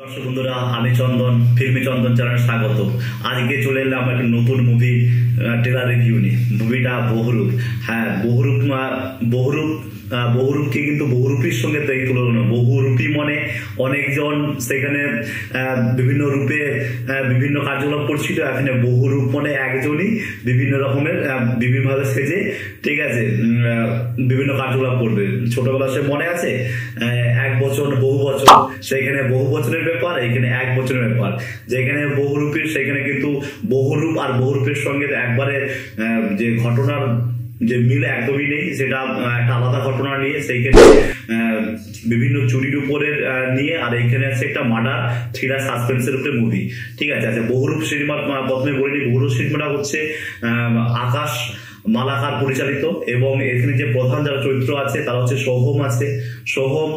দর্শক বন্ধুরা, আমি চন্দন, ফিল্মি চন্দন চ্যানেলে স্বাগত। আজকে চলে এলাম একটা নতুন মুভি ট্রেলার রিভিউ নিয়ে। মুভিটা বহুরূপ। হ্যাঁ, বহুরূপকে কিন্তু বহুরূপীর সঙ্গে তুলনা। বহুরূপী মানে অনেকজন সেখানে বিভিন্ন রূপে বিভিন্ন কার্যকলাপ করছিল। এখানে বহুরূপ মানে একজনই বিভিন্ন রকমের বিভিন্নভাবে সেজে, ঠিক আছে, বিভিন্ন কার্যকলাপ করবে। ছোটবেলা সে মনে আছে এক বছর বহু বছর, সেখানে বহু বছরের ব্যাপার, এখানে এক বছরের ব্যাপার। যেখানে বহুরূপীর সেখানে কিন্তু বহুরূপ আর বহুরূপের সঙ্গে একবারে যে ঘটনার যে মিলে একদমই নেই, সেটা একটা আলাদা ঘটনা নিয়ে সেইখানে বিভিন্ন চুরির উপরে নিয়ে, আর এইখানে আছে একটা মার্ডার থ্রিলার সাসপেন্সের উপরে মুভি, ঠিক আছে। আচ্ছা, বহুরূপ সিনেমা প্রথমে বলে নিই। বহুরূপ সিনেমাটা হচ্ছে আকাশ মালাকার পরিচালিত, এবং এখানে যে প্রধান যারা চরিত্র আছে তারা হচ্ছে সোহম আছে। সোহম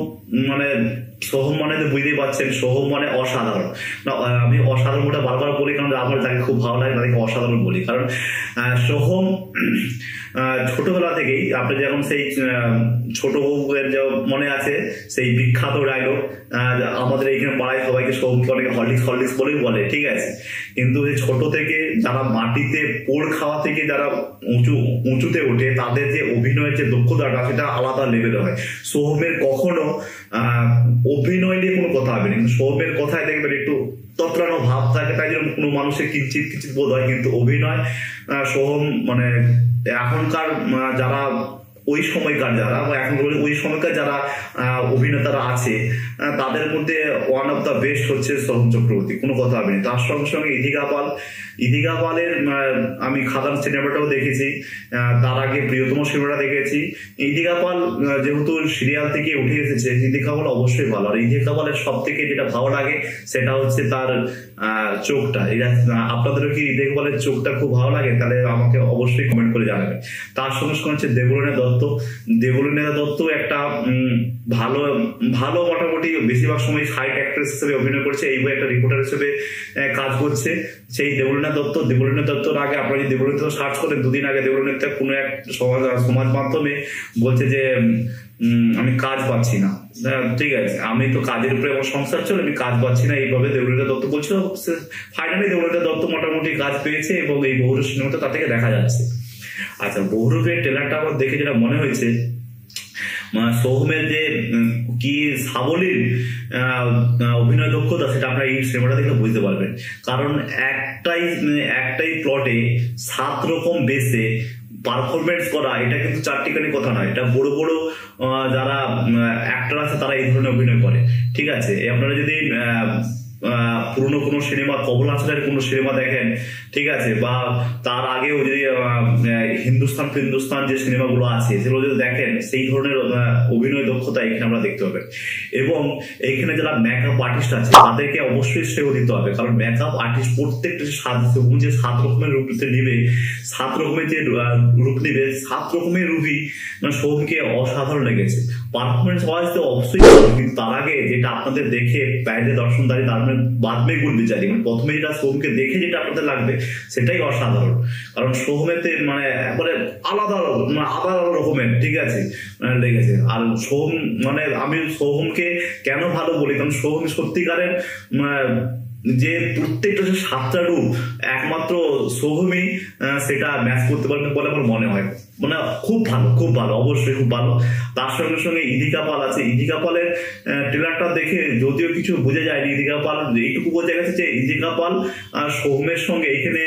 মানে তো বুঝতেই পারছেন, সোহম মানে অসাধারণ। না, আমি অসাধারণটা বারবার বলি কারণ আমার যাকে খুব ভালো লাগে তাদেরকে অসাধারণ বলি। কারণ সোহম ছোটবেলা থেকেই, আপনি যেমন সেই ছোট বউয়ের যে মনে আছে সেই বিখ্যাত ডায়লগ, আমাদের এইখানে পাড়ায় সবাইকে সোহমকে অনেকে হরলিক্স বলেই বলে, ঠিক আছে। কিন্তু এই ছোট থেকে যারা মাটিতে পোড় খাওয়া থেকে যারা উঁচুতে ওঠে, তাদের যে অভিনয়ের যে দক্ষতাটা সেটা আলাদা লেভেলে হয়। সোহমের কখনো অভিনয় নিয়ে কোনো কথা হবে না, কিন্তু সোহমের কথায় দেখবেন একটু তত্রানো ভাব থাকে, তাই জন্য কোনো মানুষের কিঞ্চিত বোধ হয়। কিন্তু অভিনয় সোহম মানে এখনকার যারা ওই সময়কার যারা বা এখন ওই সময়কার যারা অভিনেতারা আছে তাদের মধ্যে ওয়ান অফ দ্য বেস্ট হচ্ছে সোহম চক্রবর্তী, কোনো কথা হবে না। তার সঙ্গে সঙ্গে ইদিকা পালের আমি খাদান সিনেমাটাও দেখেছি, তার আগে প্রিয়তম সিনেমাটা দেখেছি। ইদিকা পাল যেহেতু সিরিয়াল থেকে উঠে এসেছে, ইদিকা পাল অবশ্যই ভালো। আর ইদিকা পালের সব থেকে যেটা ভালো লাগে সেটা হচ্ছে তার চোখটা। আপনাদেরও কি ইদিকা পালের চোখটা খুব ভালো লাগে? তাহলে আমাকে অবশ্যই কমেন্ট করে জানাবেন। তার সঙ্গে সঙ্গে হচ্ছে দেবলীনা দত্ত একটা ভালো মোটামুটি বেশিরভাগ সময় সাইড অ্যাক্ট্রেস হিসেবে অভিনয় করছে, এইভাবে একটা রিপোর্টার হিসেবে কাজ করছে। সেই দেবলীনা দত্তর আগে আপনারা যদি দেবলীনা সার্চ করেন, দুদিন আগে দেবলীনা কোনো এক সমাজ মাধ্যমে বলছে যে আমি কাজ পাচ্ছি না, ঠিক আছে, আমি তো কাজের উপরে আমার সংসার চলে, আমি কাজ পাচ্ছি না, এইভাবে দেবলীনা দত্ত বলছিল। ফাইনালি দেবলীনা দত্ত মোটামুটি কাজ পেয়েছে এবং এই বহুরূপ সিনেমাটা তা থেকে দেখা যাচ্ছে। আচ্ছা, বহুরূপের ট্রেলারটা আমার দেখে যেটা মনে হয়েছে, সোহমের যে কি সাবলীল অভিনয় দক্ষতা সেটা আপনারা এই সিনেমাটা দেখলে বুঝতে পারবেন। কারণ একটাই প্লটে 7 রকম বেসে পারফরমেন্স করা, এটা কিন্তু চারটিখানি কথা নয়। এটা বড় বড় যারা অ্যাক্টর আছে তারা এই ধরনের অভিনয় করে, ঠিক আছে। আপনারা যদি পুরনো কোনো সিনেমা, কমল হাসানের কোনো সিনেমা দেখেন, ঠিক আছে, বা তার আগেও যদি হিন্দুস্তান যে সিনেমাগুলো আছে সেগুলো যদি দেখেন, সেই ধরনের অভিনয় দক্ষতা এখানে আমরা দেখতে পাবেন। এবং এইখানে যারা মেকআপ আর্টিস্ট আছে তাদেরকে অবশ্যই শ্রেয় দিতে হবে, কারণ মেকআপ আর্টিস্ট প্রত্যেকটা যে 7 রকমের রূপ নিবে, 7 রকমের যে রূপ নিবে, 7 রকমের রূপই সোহমকে অসাধারণ লেগেছে। পারফরমেন্স ওয়াইজ তো অবশ্যই, কিন্তু তার আগে যেটা আপনাদের দেখে বাইরে দর্শনদারি, তার বাদমে গুণ বিচারি, মানে প্রথমে যেটা সোহমকে দেখে যেটা আপনাদের লাগবে সেটাই অসাধারণ। কারণ সোহমেতে মানে একবারে আলাদা রকমের, ঠিক আছে, লেগেছে। আর সোহম মানে আমি সোহমকে কেন ভালো বলি, কারণ সোহম সত্যিকারের যে প্রত্যেকটা যে 7টা রূপ একমাত্র সোহমই সেটা ম্যাচ করতে পারবে বলে আমার মনে হয়। মানে খুব ভালো, অবশ্যই খুব ভালো। তার সঙ্গে সঙ্গে ইদিকা পাল আছে। ইদিকা পালের ট্রেলারটা দেখে যদিও কিছু বোঝা যায়নি, ইদিকা পাল এইটুকু বোঝা গেছে যে ইদিকা পাল সোহমের সঙ্গে এখানে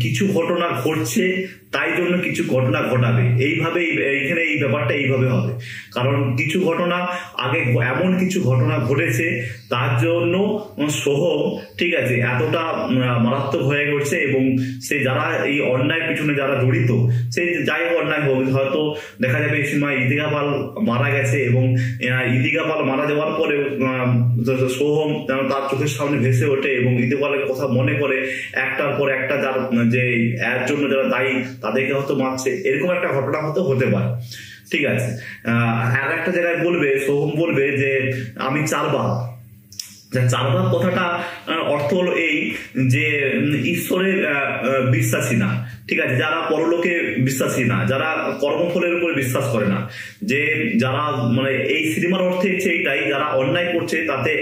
কিছু ঘটনা ঘটছে, তাই জন্য কিছু ঘটনা ঘটাবে, এইভাবে এইখানে এই ব্যাপারটা এইভাবে হবে। কারণ কিছু ঘটনা আগে, এমন কিছু ঘটনা ঘটেছে তার জন্য সোহম, ঠিক আছে, এতটা মারাত্মক হয়ে গেছে। এবং সে যারা এই অন্যায় পিছনে যারা জড়িত, সে যাই অন্যায় হোক, হয়তো দেখা যাবে এই সময় ইদিকা পাল মারা গেছে, এবং ইদিকা পাল মারা যাওয়ার পরে সোহম তার চোখের সামনে ভেসে ওঠে এবং ইদিকা পালের কথা মনে করে একটার পর একটা যার যে এর জন্য যারা দায়ী তাদেরকে হয়তো মারছে, এরকম একটা ঘটনা হয়তো হতে পারে, ঠিক আছে। আর একটা জায়গায় বলবে, সোহম বলবে যে আমি চালবাহক, চারবাক কথাটা অর্থ হলো এই যে ঈশ্বরের বিশ্বাসী না, ঠিক আছে, যারা পরলোকে বিশ্বাসী না, যারা কর্মফলের উপরে বিশ্বাস করে না, যে যারা মানে এই সিনেমার অর্থে হচ্ছে এইটাই, যারা অন্যায় করছে তাতে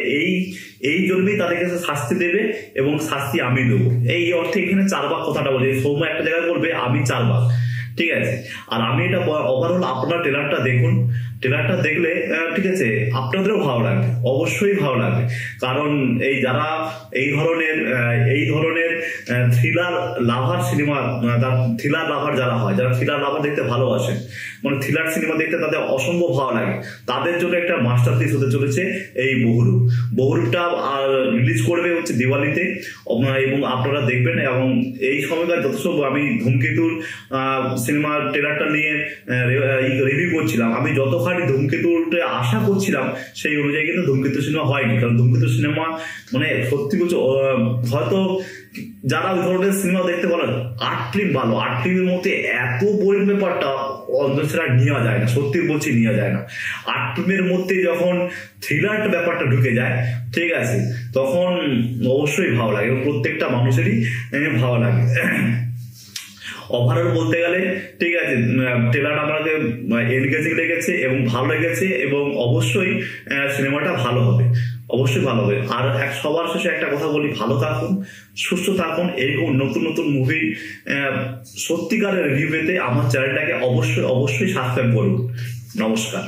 এই জন্যই তাদের কাছে শাস্তি দেবে এবং শাস্তি আমি দেবো, এই অর্থে এখানে চারবাক কথাটা বলে। সৌম্য একটা জায়গায় বলবে আমি চারবাক, ঠিক আছে। আর আমি এটা ওভারঅল আপনারা ট্রেলারটা দেখুন, ট্রেলারটা দেখলে ঠিক আছে আপনাদেরও ভালো লাগবে, অবশ্যই ভালো লাগবে। কারণ এই যারা এই ধরনের থ্রিলার লাভার সিনেমা, থ্রিলার লাভার যারা হয়, যারা থ্রিলার লাভার দেখতে ভালোবাসেন, মানে থ্রিলার সিনেমা দেখতে তাদের অসম্ভব ভালো লাগে, তাদের জন্য একটা মাস্টারপিস হতে চলেছে এই বহুরূপ। বহুরূপটা রিলিজ করবে হচ্ছে দিওয়ালিতে, এবং আপনারা দেখবেন। এবং এই সময়কার যথেষ্ট আমি ধূমকেতুর সিনেমার ট্রেলারটা নিয়ে রিভিউ করছিলাম, আমি যতখানি ধূমকেতুটা আশা করছিলাম সেই অনুযায়ী কিন্তু ধূমকেতু সিনেমা হয়নি। কারণ ধূমকেতু সিনেমা মানে সত্যি বলছে, হয়তো যারা ওই ধরনের সিনেমা দেখতে বলেন 8 ফিল্ম ভালো, 8 ফিল্মের মধ্যে এত বোরিং ব্যাপারটা সেটা নেওয়া যায় না, সত্যি বলছি নেওয়া যায় না। 8 ফিল্মের মধ্যে যখন থ্রিলার ব্যাপারটা ঢুকে যায়, ঠিক আছে, তখন অবশ্যই ভালো লাগে এবং প্রত্যেকটা মানুষেরই ভালো লাগে। ওভারঅল বলতে গেলে ঠিক আছে, ট্রেলার আমাকে এনগেজিং লেগেছে এবং ভালো লেগেছে, এবং অবশ্যই সিনেমাটা ভালো হবে, অবশ্যই ভালো হবে। আর সবার শেষে একটা কথা বলি, ভালো থাকুন, সুস্থ থাকুন। এরকম নতুন নতুন মুভি সত্যিকারের রিভিউ পেতে আমার চ্যানেলটাকে অবশ্যই সাবস্ক্রাইব করুন। নমস্কার।